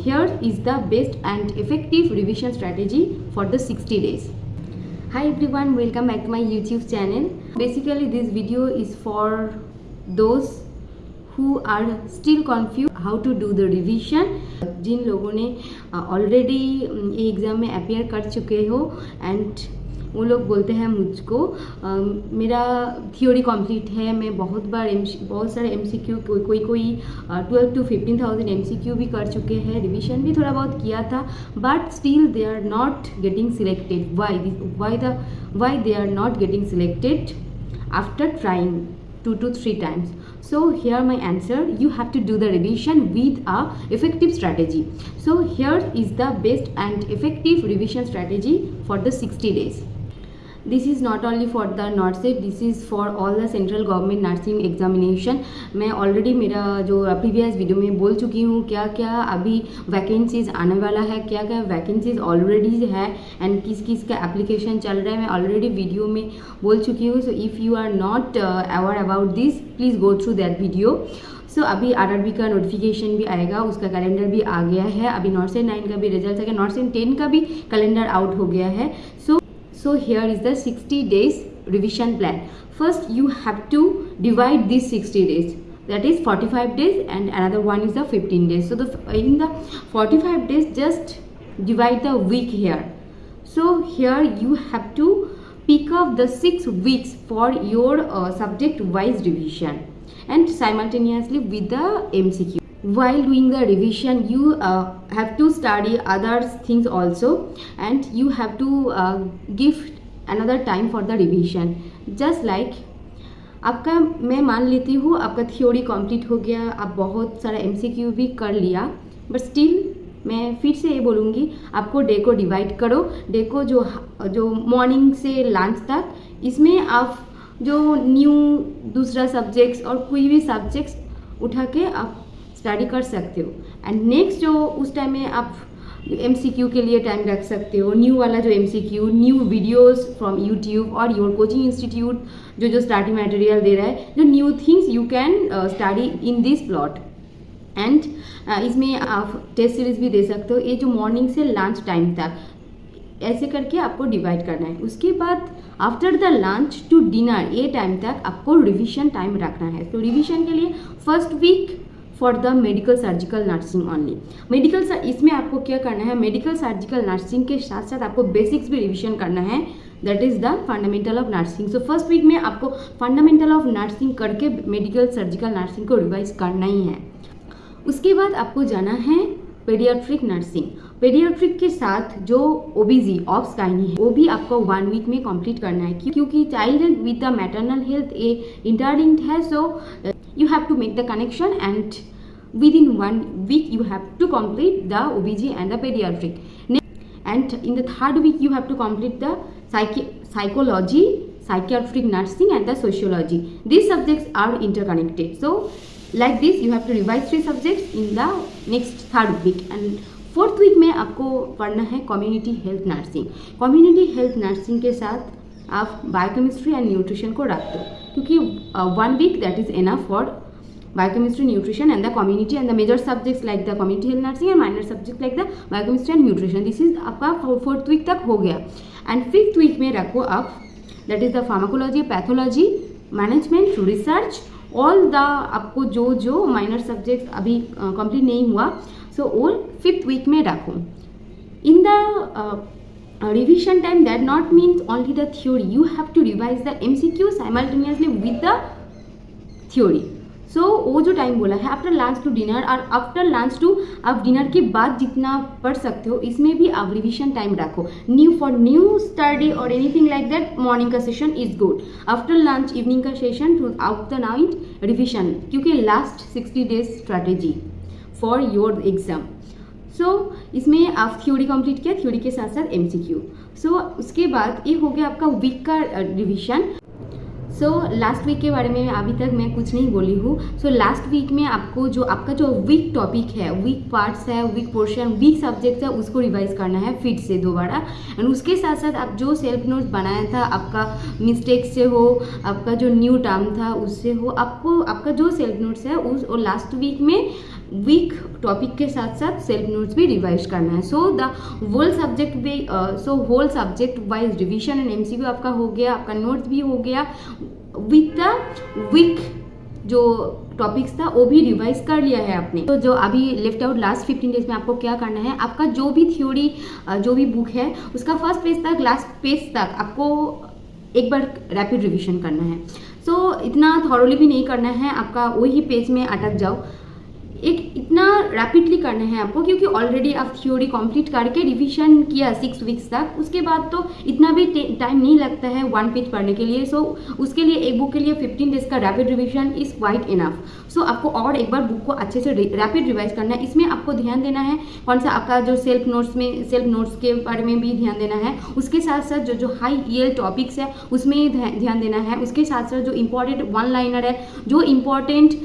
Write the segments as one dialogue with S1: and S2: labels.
S1: here is the best and effective revision strategy for the 60 days. Hi everyone, welcome back to my YouTube channel. Basically this video is for those who are still confused how to do the revision. जिन लोगों ने already ये exam में appear कर चुके हो and वो लोग बोलते हैं मुझको मेरा थियोरी कंप्लीट है, मैं बहुत सारे MCQ कोई 12 to 15,000 MCQ भी कर चुके हैं, रिविजन भी थोड़ा बहुत किया था, but still they are not getting selected. Why they are not getting selected after trying 2 to 3 times. So here my answer, you have to do the revision with a effective strategy. So here is the best and effective revision strategy for the 60 days. This is not only for the NORCET, this is for all the central government nursing examination. मैं already मेरा जो previous video में बोल चुकी हूँ क्या क्या अभी वैकेंसीज आने वाला है, क्या क्या वैकेंसीज ऑलरेडी है एंड किस किस का एप्लीकेशन चल रहा है, मैं ऑलरेडी वीडियो में बोल चुकी हूँ. So if you are not aware about this, please go through that video. So अभी RRB का नोटिफिकेशन भी आएगा, उसका कैलेंडर भी आ गया है. अभी NORCET 9 का भी रिजल्ट आ गया, NORCET 10 का भी कैलेंडर आउट हो गया है. So here is the 60 days revision plan. First you have to divide these 60 days, that is 45 days and another one is the 15 days. So in the 45 days just divide the week here. So here you have to pick up the 6 weeks for your subject wise revision and simultaneously with the MCQ. While doing the revision you have to study other things also and you have to give another time for the revision. Just like आपका, मैं मान लेती हूँ आपका theory complete हो गया, आप बहुत सारा MCQ भी कर लिया, बट स्टिल मैं फिर से ये बोलूँगी आपको डे को डिवाइड करो. डे को जो मॉर्निंग से लंच तक, इसमें आप जो न्यू दूसरा सब्जेक्ट्स और कोई भी सब्जेक्ट्स उठा के आप स्टडी कर सकते हो. एंड नेक्स्ट जो उस टाइम में आप MCQ के लिए टाइम रख सकते हो, न्यू वाला जो MCQ, new videos from YouTube और योर कोचिंग इंस्टीट्यूट जो स्टडी मटेरियल दे रहा है, जो new things you can study in this plot. And इसमें आप टेस्ट सीरीज भी दे सकते हो. ये जो मॉर्निंग से लंच टाइम तक ऐसे करके आपको डिवाइड करना है. उसके बाद after the lunch to dinner ये टाइम तक आपको रिविजन टाइम रखना है. तो रिविजन के लिए first week for the medical surgical nursing only. इसमें आपको क्या करना है, मेडिकल सर्जिकल नर्सिंग के साथ साथ आपको बेसिक्स भी रिविजन करना है, that is the fundamental of nursing. So first week में आपको फंडामेंटल ऑफ नर्सिंग करके मेडिकल सर्जिकल नर्सिंग को रिवाइज करना ही है. उसके बाद आपको जाना है पेडियाट्रिक नर्सिंग. पेडियाट्रिक के साथ जो OBG ऑब्स गायनी है वो भी आपको 1 वीक में कंप्लीट करना है, क्योंकि child health with the maternal health ये इंटरलिंक्ड है. सो you have to make the connection and within 1 week you have to complete the OBG and the pediatric. And in the 3rd week you have to complete the psychology, psychiatric nursing and the sociology. These subjects are interconnected. So like this you have to revise 3 subjects in the next 3rd week. And 4th week में आपको पढ़ना है community health nursing. Community health nursing के साथ आप biochemistry and nutrition को रख दो, क्योंकि 1 week that is enough for biochemistry, nutrition and the community and the major subjects like the community health nursing and minor subject like the biochemistry and nutrition. This is आपका 4th week तक हो गया. And 5th week में रखो आप that is the pharmacology, pathology, management, research, all the आपको जो minor subjects अभी कंप्लीट नहीं हुआ, सो वो 5th वीक में रखो. In the revision time that not means only the theory, you have to revise the MCQ simultaneously with the theory. So वो जो टाइम बोला है आफ्टर लंच टू डिनर और आफ्टर लंच टू आप dinner के बाद जितना पढ़ सकते हो, इसमें भी आप रिविजन टाइम रखो. न्यू स्टडी और एनीथिंग लाइक दैट मॉर्निंग का session is good. After lunch evening का session throughout the night revision, क्योंकि last 60 days strategy for your exam. So इसमें आप थ्योरी कंप्लीट किया, थ्योरी के साथ साथ MCQ. सो उसके बाद ये हो गया आपका वीक का रिविजन. सो लास्ट वीक के बारे में अभी तक मैं कुछ नहीं बोली हूँ. सो लास्ट वीक में आपको जो आपका जो वीक टॉपिक है, वीक पार्ट्स है, वीक पोर्शन, वीक सब्जेक्ट है, उसको रिवाइज करना है फिर से दोबारा. एंड उसके साथ साथ आप जो सेल्फ नोट्स बनाया था, आपका मिस्टेक से हो, आपका जो न्यू टर्म था उससे हो, आपको आपका जो सेल्फ नोट्स है उस लास्ट वीक में वीक टॉपिक के साथ साथ सेल्फ नोट्स भी रिवाइज करना है। So the whole subject wise revision and MCQ आपका हो गया, आपका नोट्स भी हो गया, विथ द वीक जो टॉपिक्स था वो भी रिवाइज कर लिया है आपने। तो जो अभी लेफ्ट आउट लास्ट 15 डेज में आपको क्या करना है, आपका जो भी थ्योरी जो भी बुक है उसका फर्स्ट पेज तक लास्ट पेज तक आपको एक बार रैपिड रिवीजन करना है। सो इतना थॉरोली भी नहीं करना है आपका वही पेज में अटक जाओ, एक इतना रैपिडली करना है आपको, क्योंकि ऑलरेडी आप थ्योरी कंप्लीट करके रिवीजन किया 6 वीक्स तक, उसके बाद तो इतना भी टाइम नहीं लगता है 1 पेज पढ़ने के लिए। सो उसके लिए एक बुक के लिए 15 डेज का rapid revision is quite enough. So आपको और एक बार बुक को अच्छे से रैपिड रिवाइज करना है। इसमें आपको ध्यान देना है कौन सा आपका जो सेल्फ नोट्स के बारे में भी ध्यान देना है, उसके साथ साथ जो हाई ईएल टॉपिक्स है उसमें ध्यान देना है, उसके साथ साथ जो इंपॉर्टेंट वन लाइनर है, जो इंपॉर्टेंट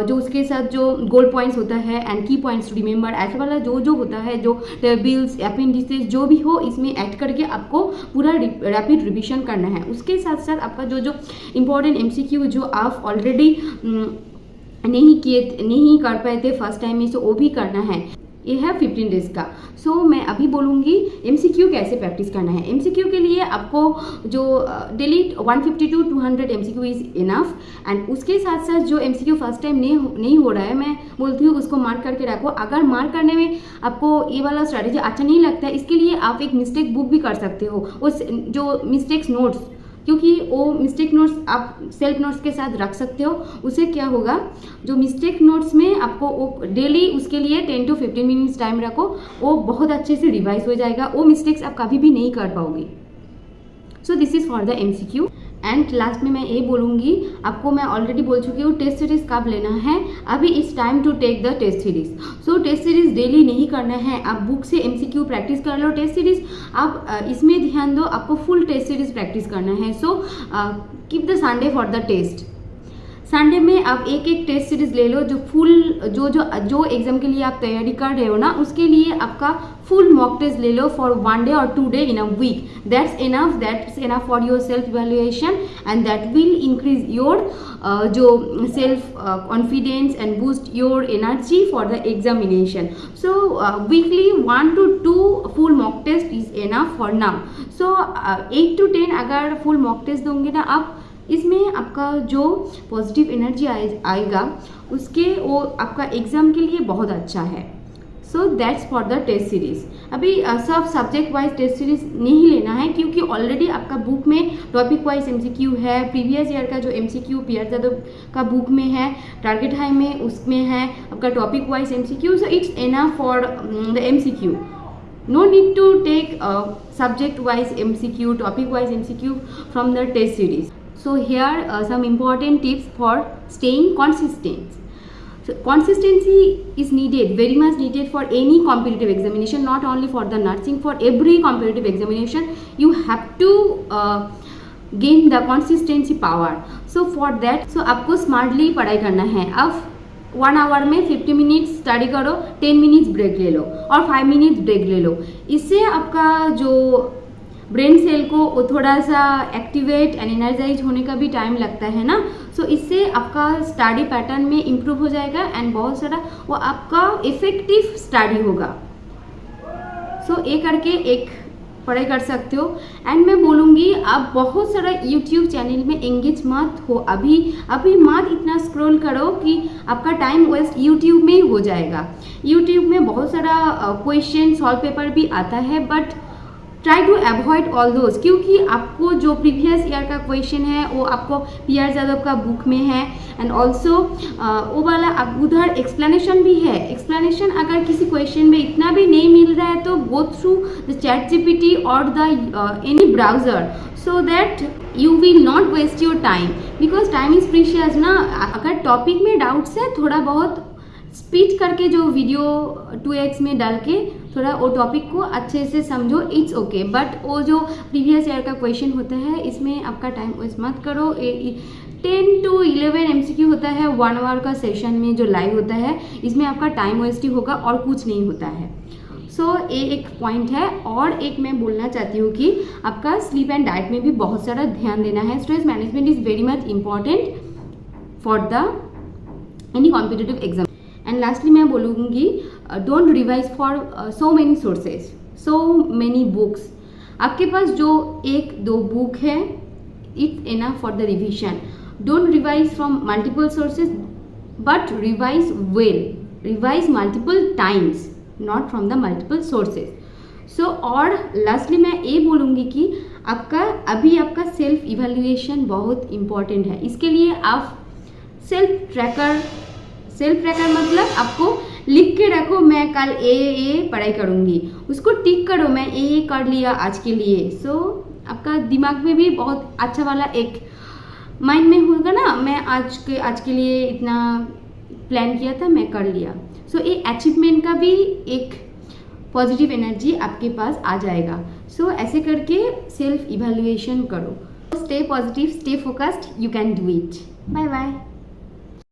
S1: जो उसके साथ जो गोल्ड पॉइंट्स होता है एंड की पॉइंट्स टू रिमेंबर, ऐसा वाला जो होता है, जो टेबल्स अपेंडिसेस जो भी हो इसमें ऐड करके आपको पूरा रैपिड रिवीजन करना है। उसके साथ साथ आपका जो इंपॉर्टेंट एमसीक्यू जो आप ऑलरेडी नहीं कर पाए थे फर्स्ट टाइम में, सो वो भी करना है। ये है 15 डेज का। सो मैं अभी बोलूँगी एमसीक्यू कैसे प्रैक्टिस करना है। एमसीक्यू के लिए आपको जो daily 150 to 200 MCQ is enough, and उसके साथ साथ जो एमसीक्यू फर्स्ट टाइम नहीं हो रहा है, मैं बोलती हूँ उसको मार्क करके रखो। अगर मार्क करने में आपको ये वाला स्ट्रैटेजी अच्छा नहीं लगता है, इसके लिए आप एक मिस्टेक बुक भी कर सकते हो, उस जो मिस्टेक्स नोट्स, क्योंकि वो मिस्टेक नोट्स आप सेल्फ नोट्स के साथ रख सकते हो। उससे क्या होगा, जो मिस्टेक नोट्स में आपको वो डेली उसके लिए 10 to 15 मिनट्स टाइम रखो, वो बहुत अच्छे से रिवाइज हो जाएगा, वो मिस्टेक्स आप कभी भी नहीं कर पाओगे। So this is for the MCQ. And last में मैं ये बोलूँगी, आपको मैं ऑलरेडी बोल चुकी हूँ टेस्ट सीरीज कब लेना है। अभी it's time to take the test series. So test series daily नहीं करना है, आप बुक से एमसीक्यू प्रैक्टिस कर लो। टेस्ट सीरीज आप इसमें ध्यान दो, आपको फुल टेस्ट सीरीज प्रैक्टिस करना है। So keep the Sunday for the test. Sunday में आप एक टेस्ट सीरीज ले लो, जो फुल जो एग्जाम के लिए आप तैयारी कर रहे हो ना, उसके लिए आपका फुल मॉक टेस्ट ले लो for 1 day or 2 day in a week. That's enough for your self evaluation, and that will increase your जो self confidence and boost your energy for the examination. So weekly 1 to 2 full mock test is enough for now. So 8 to 10 अगर full mock test दोगे ना आप, इसमें आपका जो positive energy आएगा उसके वो आपका एग्ज़ाम के लिए बहुत अच्छा है। So that's for the test series. अभी सब सब्जेक्ट वाइज टेस्ट सीरीज़ नहीं लेना है, क्योंकि ऑलरेडी आपका बुक में टॉपिक वाइज एमसीक्यू है, प्रीवियस ईयर का जो एमसीक्यू पीआर यादव का बुक में है, टारगेट हाई में उसमें है आपका topic wise MCQ. So it's enough for the MCQ. No need to take subject wise MCQ, topic wise MCQ from the test series. So here some important tips for staying consistent. So consistency is needed, very much needed for any competitive examination, not only for the nursing, for every competitive examination you have to gain the consistency power. So for that, so आपको smartly पढ़ाई करना है। अब 1 hour में 50 minutes study करो, 10 minutes break ले लो और 5 minutes break ले लो। इससे आपका जो ब्रेन सेल को वो थोड़ा सा एक्टिवेट एंड एनर्जाइज होने का भी टाइम लगता है ना। सो इससे आपका स्टडी पैटर्न में इम्प्रूव हो जाएगा एंड बहुत सारा वो आपका इफेक्टिव स्टडी होगा। सो ये करके एक पढ़ाई कर सकते हो। एंड मैं बोलूँगी आप बहुत सारा यूट्यूब चैनल में एंगेज मत हो, अभी मत इतना स्क्रॉल करो कि आपका टाइम वेस्ट यूट्यूब में ही हो जाएगा। यूट्यूब में बहुत सारा क्वेश्चन सॉल्व पेपर भी आता है, but try to avoid all those, क्योंकि आपको जो प्रीवियस ईयर का क्वेश्चन है वो आपको पीआर यादव का बुक में है, एंड ऑल्सो वो वाला उधर एक्सप्लेनेशन भी है। एक्सप्लेनेशन अगर किसी क्वेश्चन में इतना भी नहीं मिल रहा है तो go through the ChatGPT और the any browser, so that you will not waste your time, because time is precious ना। अगर टॉपिक में डाउट्स है थोड़ा बहुत स्पीड करके जो वीडियो 2x में डाल के थोड़ा वो टॉपिक को अच्छे से समझो, इट्स ओके। बट वो जो प्रीवियस ईयर का क्वेश्चन होता है इसमें आपका टाइम वेस्ट मत करो। 10 to 11 MCQ होता है 1 hour का सेशन में जो लाइव होता है, इसमें आपका टाइम वेस्ट ही होगा और कुछ नहीं होता है। सो ये एक पॉइंट है। और एक मैं बोलना चाहती हूँ कि आपका स्लीप एंड डाइट में भी बहुत सारा ध्यान देना है। Stress management is very much important for the any competitive exam. And lastly मैं बोलूँगी don't revise for so many sources, so many books. आपके पास जो 1-2 बुक है, it's enough for the revision. Don't revise from multiple sources but revise well, revise multiple times, not from the multiple sources. So और lastly मैं ये बोलूँगी कि आपका सेल्फ इवैल्यूएशन बहुत इम्पॉर्टेंट है। इसके लिए आप सेल्फ ट्रैकर मतलब आपको लिख के रखो, मैं कल ये पढ़ाई करूँगी, उसको टिक करो, मैं ये कर लिया आज के लिए। सो आपका दिमाग में भी बहुत अच्छा वाला एक माइंड में होगा ना, मैं आज के लिए इतना प्लान किया था, मैं कर लिया। सो ये अचीवमेंट का भी एक पॉजिटिव एनर्जी आपके पास आ जाएगा। सो ऐसे करके सेल्फ इवैल्यूएशन करो। Stay positive, stay focused, you can do it. Bye bye.